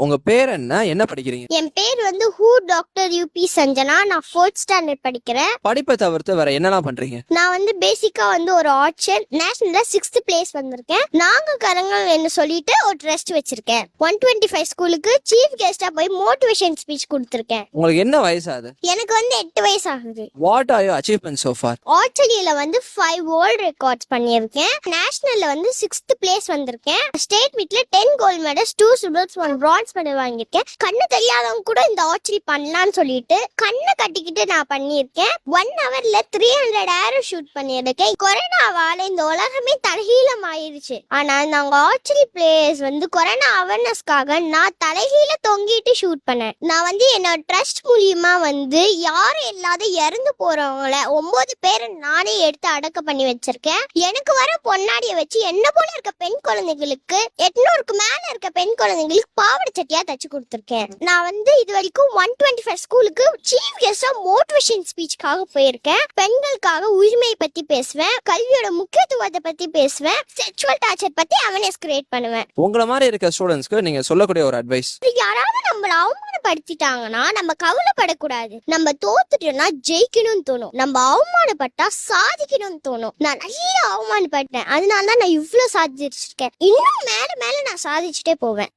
உங்க பேர் என்ன? என்ன படிக்கிறீங்க? என் பேர் வந்து டாக்டர் யூபி சஞ்சனா. நான் 4th ஸ்டாண்டர்ட் படிக்கிறேன். படிப்பை தவிர்த்து வேற என்னலாம் பண்றீங்க? நான் வந்து பேசிக்கா வந்து ஒரு ஆர்ச்சர் நேஷனல்ல 6th பிளேஸ் வந்திருக்கேன். நாங்க கரங்கள் என்ன சொல்லிட்டு ஒரு ட்ரஸ்ட் வச்சிருக்கேன். 125 ஸ்கூலுக்கு சீஃப் கெஸ்டா போய் மோட்டிவேஷன் ஸ்பீச் கொடுத்திருக்கேன். உங்களுக்கு என்ன வயசு ஆகுது? எனக்கு வந்து 8 வயசு ஆகுது. What are you achievement so far? ஆர்ச்சரியில வந்து 5 வேர்ல்ட் ரெக்கார்ட்ஸ் பண்ணியிருக்கேன். நேஷனல்ல வந்து 6th பிளேஸ் வந்திருக்கேன். ஸ்டேட் மீட்ல 10 gold medals, 2 silvers, 1 bronze medal வாங்கியிருக்கேன். கண்ணு தெரியாதவங்க கூட இந்த ஆர்ச்சரி பண்ணலாம்னு சொல்லிட்டு கண்ணை கட்டிக்கிட்டு நான் பண்ணியிருக்கேன். 1 ஹவர்ல 300 ஏரோ ஷூட் பண்ணியிருக்கேன். கொரோனாவால இந்த உலகமே தலைகீழம் ஆயிருச்சு. ஆனா நாங்க ஆர்ச்சரி பிளேயர்ஸ் வந்து கொரோனா அவேர்னஸ்க்காக நான் தலைகீழ தொங்கிட்டு ஷூட் பண்ணேன். நான் வந்து என்னோட ட்ரஸ்ட் மூலியமா வந்து யாரும் இல்லாத இறந்து போறவங்கள 9 பேரை நானே எடுத்து அடக்க பண்ணி வச்சிருக்கேன். எனக்கு வர பொன்னாடிய வச்சு என்ன போல இருக்க பெண் குழந்தைகளுக்கு 800க்கு மேல இருக்க பெண் குழந்தைகளுக்கு பாவாடை சட்டியா தச்சு கொடுத்திருக்கேன். நான் வந்து இது வரைக்கும் 125 ஸ்கூலுக்கு சீஃப் கெஸ்டா மோட்டிவேஷன் ஸ்பீச்சுக்காக போயிருக்கேன். பெண்களுக்காக உரிமை பத்தி பேசுவேன், கல்வியோட முக்கியத்துவத்தை பத்தி பேசுவேன், செக்சுவல் டார்ச்சர் பத்தி அவேர்னஸ் கிரியேட் பண்ணுவேன். உங்கள மாதிரி இருக்க ஸ்டூடண்ட்ஸ்க்கு நீங்க சொல்லக்கூடிய ஒரு அட்வைஸ்? யாராவது நம்மள அவமானப்படுத்திட்டாங்கன்னா நம்ம கவலைப்படக்கூடாது. நம்ம தோத்துட்டோம்னா ஜெயிக்கணும்னு தோணும். நம்ம அவமானப்பட்டா சாதிக்கணும்னு தோணும். நான் நிறைய அவமானப்பட்டேன், அதனால தான் நான் இவ்வளவு சாதிச்சிருக்கேன். இன்னும் மேல மேல நான் சாதிச்சுட்டே போவேன்.